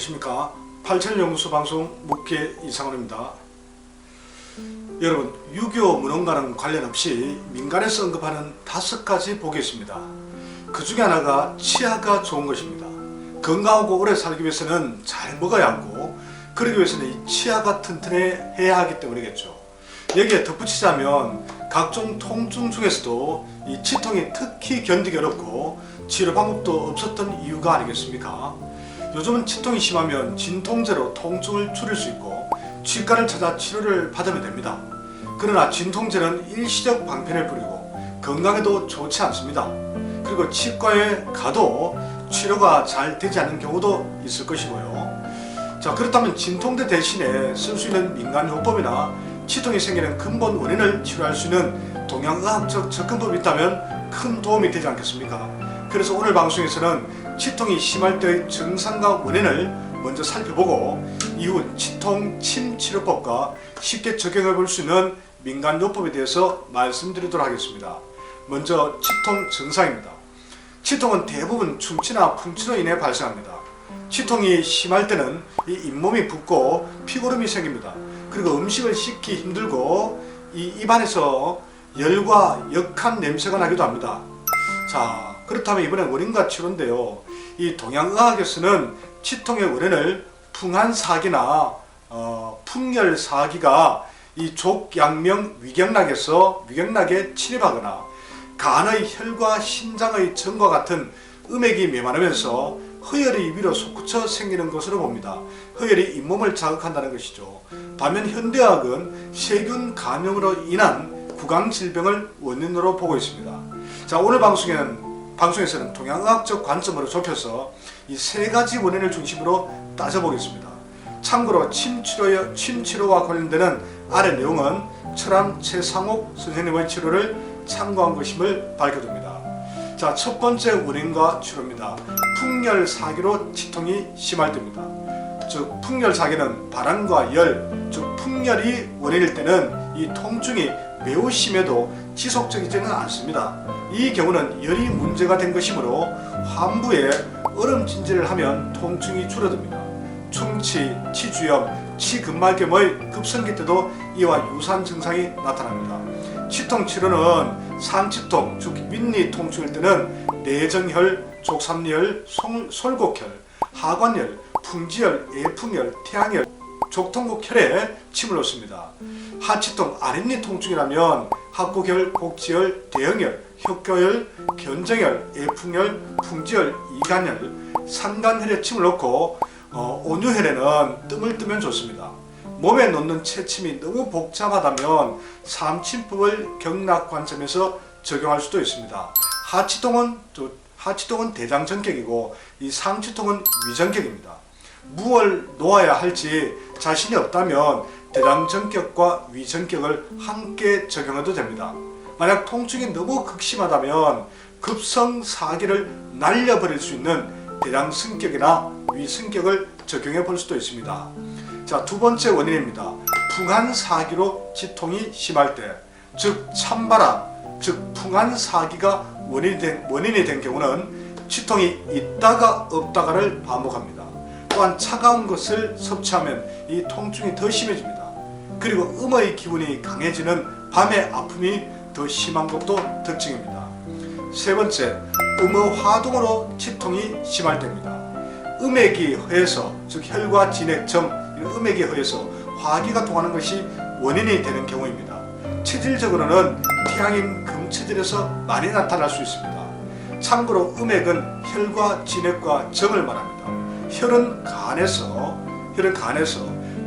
안녕하십니까. 87연구소 방송 묵계 이상원입니다. 여러분, 유교 문헌과는 관련 없이 민간에서 언급하는 5가지 복이 있습니다. 그 중에 하나가 치아가 좋은 것입니다. 건강하고 오래 살기 위해서는 잘 먹어야 하고, 그러기 위해서는 이 치아가 튼튼해야 하기 때문이겠죠. 여기에 덧붙이자면 각종 통증 중에서도 이 치통이 특히 견디기 어렵고 치료 방법도 없었던 이유가 아니겠습니까? 요즘은 치통이 심하면 진통제로 통증을 줄일 수 있고 치과를 찾아 치료를 받으면 됩니다. 그러나 진통제는 일시적 방편을 부리고 건강에도 좋지 않습니다. 그리고 치과에 가도 치료가 잘 되지 않는 경우도 있을 것이고요. 자, 그렇다면 진통제 대신에 쓸 수 있는 민간요법이나 치통이 생기는 근본 원인을 치료할 수 있는 동양의학적 접근법이 있다면 큰 도움이 되지 않겠습니까? 그래서 오늘 방송에서는 치통이 심할 때의 증상과 원인을 먼저 살펴보고 이후 치통 침 치료법과 쉽게 적용해 볼 수 있는 민간요법에 대해서 말씀드리도록 하겠습니다. 먼저 치통 증상입니다. 치통은 대부분 충치나 풍치로 인해 발생합니다. 치통이 심할 때는 이 잇몸이 붓고 피고름이 생깁니다. 그리고 음식을 씹기 힘들고 이 입안에서 열과 역한 냄새가 나기도 합니다. 자, 그렇다면 이번엔 원인과 치료인데요. 이 동양의학에서는 치통의 원인을 풍한사기나 풍열사기가 이 족양명 위경락에 침입하거나 간의 혈과 신장의 정과 같은 음액이 메마르면서 허혈이 위로 솟구쳐 생기는 것으로 봅니다. 허혈이 잇몸을 자극한다는 것이죠. 반면 현대의학은 세균 감염으로 인한 구강질병을 원인으로 보고 있습니다. 자, 오늘 방송에서는 동양의학적 관점으로 좁혀서 이 3가지 원인을 중심으로 따져보겠습니다. 참고로 침치료와 관련되는 아래 내용은 철암 최상옥 선생님의 치료를 참고한 것임을 밝혀둡니다. 자, 첫 번째 원인과 치료입니다. 풍열사기로 치통이 심할 때입니다. 즉, 풍열사기는 바람과 열, 즉 풍열이 원인일 때는 이 통증이 매우 심해도 지속적이지는 않습니다. 이 경우는 열이 문제가 된 것이므로 환부에 얼음 찜질을 하면 통증이 줄어듭니다. 충치, 치주염, 치근막염의 급성기 때도 이와 유사한 증상이 나타납니다. 치통 치료는 상치통, 즉 윗니 통증일 때는 내정혈, 족삼리혈, 솔곡혈, 하관열, 풍지열, 예풍열, 태양열, 족통곡혈에 침을 놓습니다. 하치통, 아랫니 통증이라면 합곡혈, 곡지열, 대형열, 혁교열, 견정열, 예풍열, 풍지열, 이간열, 상간혈에 침을 놓고 온유혈에는 뜸을 뜨면 좋습니다. 몸에 놓는 채침이 너무 복잡하다면 삼침법을 경락 관점에서 적용할 수도 있습니다. 하치통은 대장전격이고 이 상치통은 위전격입니다. 무엇을 놓아야 할지 자신이 없다면 대장전격과 위전격을 함께 적용해도 됩니다. 만약 통증이 너무 극심하다면 급성사기를 날려버릴 수 있는 대장승격이나 위승격을 적용해 볼 수도 있습니다. 자, 두 번째 원인입니다. 풍한사기로 치통이 심할 때, 즉 찬바람, 즉 풍한사기가 원인이 된 경우는 치통이 있다가 없다가를 반복합니다. 또한 차가운 것을 섭취하면 이 통증이 더 심해집니다. 그리고 음의 기운이 강해지는 밤의 아픔이 더 심한 것도 특징입니다. 세 번째, 음의 화동으로 치통이 심할 때입니다. 음액이 허해서, 즉 혈과 진액점, 음액이 허해서 화기가 통하는 것이 원인이 되는 경우입니다. 체질적으로는 태양인 금체질에서 많이 나타날 수 있습니다. 참고로 음액은 혈과 진액과 정을 말합니다. 혈은 간에서,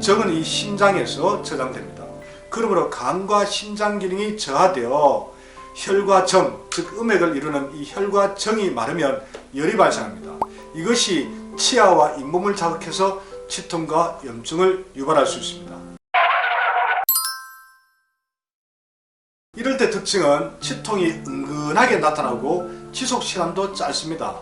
정은 이 심장에서 저장됩니다. 그러므로 간과 심장 기능이 저하되어 혈과 정, 즉 음액을 이루는 이 혈과 정이 마르면 열이 발생합니다. 이것이 치아와 잇몸을 자극해서 치통과 염증을 유발할 수 있습니다. 이럴 때 특징은 치통이 은근하게 나타나고 지속시간도 짧습니다.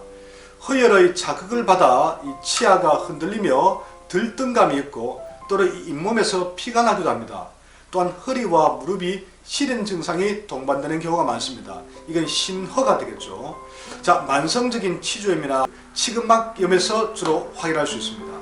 허혈의 자극을 받아 이 치아가 흔들리며 들뜬감이 있고 또는 잇몸에서 피가 나기도 합니다. 또한 허리와 무릎이 시린 증상이 동반되는 경우가 많습니다. 이건 심허가 되겠죠. 자, 만성적인 치주염이나 치근막염에서 주로 확인할 수 있습니다.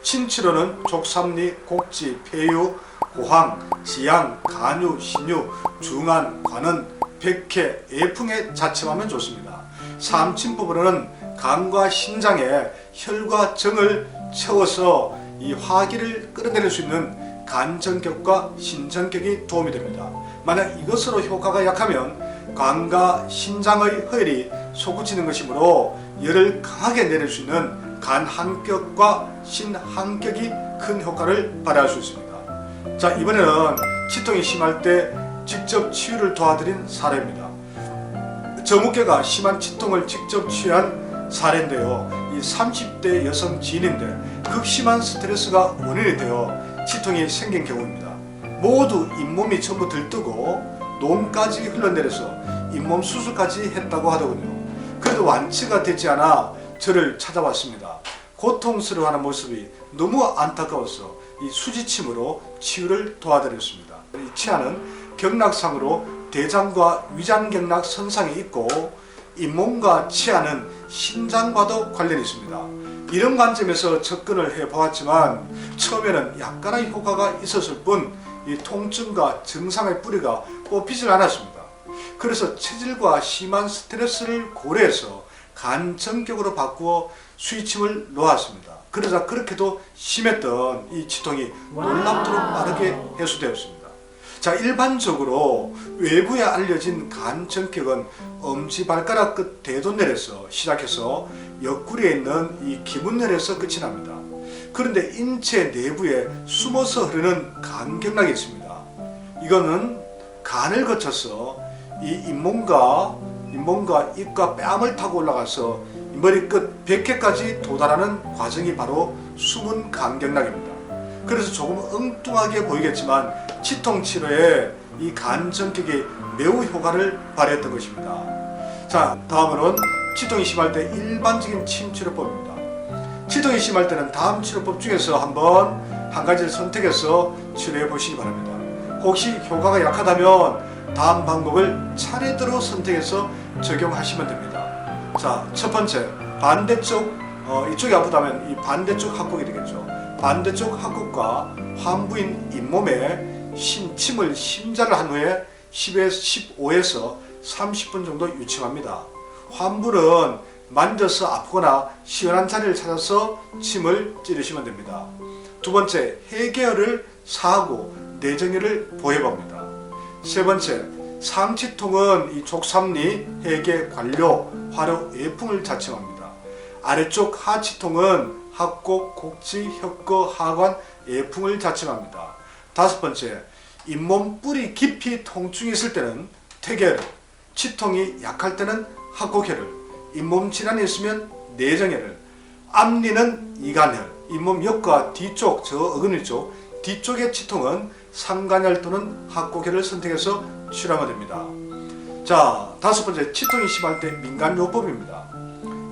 신치료는 족삼리, 곡지, 폐유, 고황, 지양, 간유, 신유, 중안, 관은, 백회, 애풍에 자침하면 좋습니다. 삼침법으로는 간과 신장에 혈과 정을 채워서 이 화기를 끌어내릴 수 있는 간정격과 신정격이 도움이 됩니다. 만약 이것으로 효과가 약하면 간과 신장의 허혈이 솟구치는 것이므로 열을 강하게 내릴 수 있는 간 한격과 신 한격이 큰 효과를 발휘할 수 있습니다. 자, 이번에는 치통이 심할 때 직접 치유를 도와드린 사례입니다. 저무께가 심한 치통을 직접 치유한 사례인데요. 이 30대 여성 지인인데 극심한 스트레스가 원인이 되어 치통이 생긴 경우입니다. 모두 잇몸이 전부 들뜨고 놈까지 흘러내려서 잇몸 수술까지 했다고 하더군요. 그래도 완치가 되지 않아 저를 찾아왔습니다. 고통스러워하는 모습이 너무 안타까워서 이 수지침으로 치유를 도와드렸습니다. 이 치아는 경락상으로 대장과 위장경락 손상이 있고 잇몸과 치아는 신장과도 관련이 있습니다. 이런 관점에서 접근을 해보았지만 처음에는 약간의 효과가 있었을 뿐 이 통증과 증상의 뿌리가 뽑히질 않았습니다. 그래서 체질과 심한 스트레스를 고려해서 간정격으로 바꾸어 수의침을 놓았습니다. 그러자 그렇게도 심했던 이 치통이 놀랍도록 빠르게 해소되었습니다. 자, 일반적으로 외부에 알려진 간정격은 엄지발가락 끝 대둔ner에서 시작해서 옆구리에 있는 이 기문ner에서 끝이 납니다. 그런데 인체 내부에 숨어서 흐르는 간경락이 있습니다. 이거는 간을 거쳐서 이 잇몸과 입과 뺨을 타고 올라가서 머리끝 백회까지 도달하는 과정이 바로 숨은 간경락입니다. 그래서 조금 엉뚱하게 보이겠지만 치통 치료에 이 간정격이 매우 효과를 발휘했던 것입니다. 자, 다음으로는 치통이 심할 때 일반적인 침치료법입니다. 치통이 심할 때는 다음 치료법 중에서 한 가지를 선택해서 치료해 보시기 바랍니다. 혹시 효과가 약하다면 다음 방법을 차례대로 선택해서 적용하시면 됩니다. 자, 첫 번째, 반대쪽, 이쪽이 아프다면 이 반대쪽 합곡이 되겠죠. 반대쪽 합곡과 환부인 잇몸에 침을 심자를 한 후에 15에서 30분 정도 유침합니다. 환부는 만져서 아프거나 시원한 자리를 찾아서 침을 찌르시면 됩니다. 두 번째, 해계혈을 사하고 내정혈을 보해봅니다. 세 번째, 상치통은 이 족삼리, 해계, 관료, 화로, 애풍을 자침합니다. 아래쪽 하치통은 합곡, 곡지, 혀거, 하관, 애풍을 자침합니다. 다섯 번째, 잇몸 뿌리 깊이 통증이 있을 때는 퇴계혈, 치통이 약할 때는 합곡혈을, 잇몸 질환이 있으면 내정혈을, 앞니는 이간혈, 잇몸 옆과 뒤쪽, 저 어금니 쪽 뒤쪽의 치통은 상간혈 또는 합곡혈을 선택해서 치료하면 됩니다. 자, 다섯 번째, 치통이 심할 때 민간요법입니다.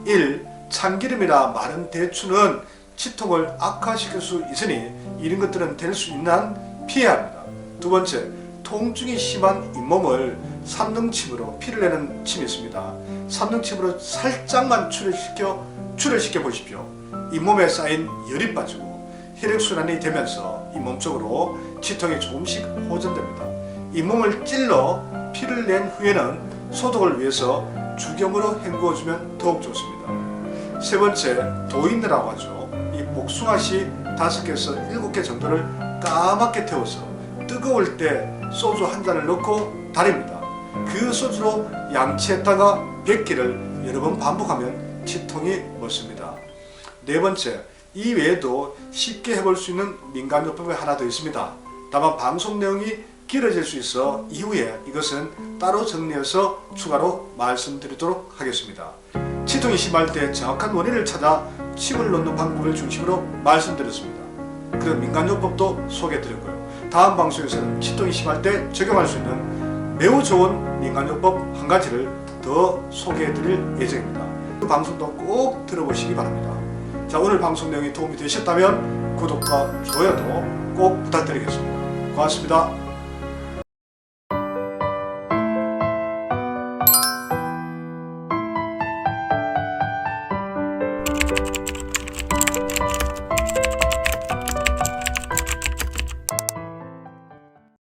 1. 참기름이나 마른 대추는 치통을 악화시킬 수 있으니 이런 것들은 될 수 있는 한 피해야 합니다. 두 번째, 통증이 심한 잇몸을 삼등침으로 피를 내는 침이 있습니다. 삼등침으로 살짝만 출혈시켜 보십시오. 잇몸에 쌓인 열이 빠지고 혈액순환이 되면서 잇몸 쪽으로 치통이 조금씩 호전됩니다. 잇몸을 찔러 피를 낸 후에는 소독을 위해서 죽염으로 헹구어주면 더욱 좋습니다. 세 번째, 도인느라고 하죠. 이 복숭아씨 5개에서 7개 정도를 까맣게 태워서 뜨거울 때 소주 한 잔을 넣고 달입니다. 그 소주로 양치했다가 뱉기를 여러 번 반복하면 치통이 멎습니다. 네 번째, 이 외에도 쉽게 해볼 수 있는 민간요법이 하나 더 있습니다. 다만 방송 내용이 길어질 수 있어 이후에 이것은 따로 정리해서 추가로 말씀드리도록 하겠습니다. 치통이 심할 때 정확한 원인을 찾아 침을 놓는 방법을 중심으로 말씀드렸습니다. 그 민간요법도 소개해드렸고요. 다음 방송에서는 치통이 심할 때 적용할 수 있는 매우 좋은 민간요법 한 가지를 더 소개해드릴 예정입니다. 그 방송도 꼭 들어보시기 바랍니다. 자, 오늘 방송 내용이 도움이 되셨다면 구독과 좋아요도 꼭 부탁드리겠습니다. 고맙습니다.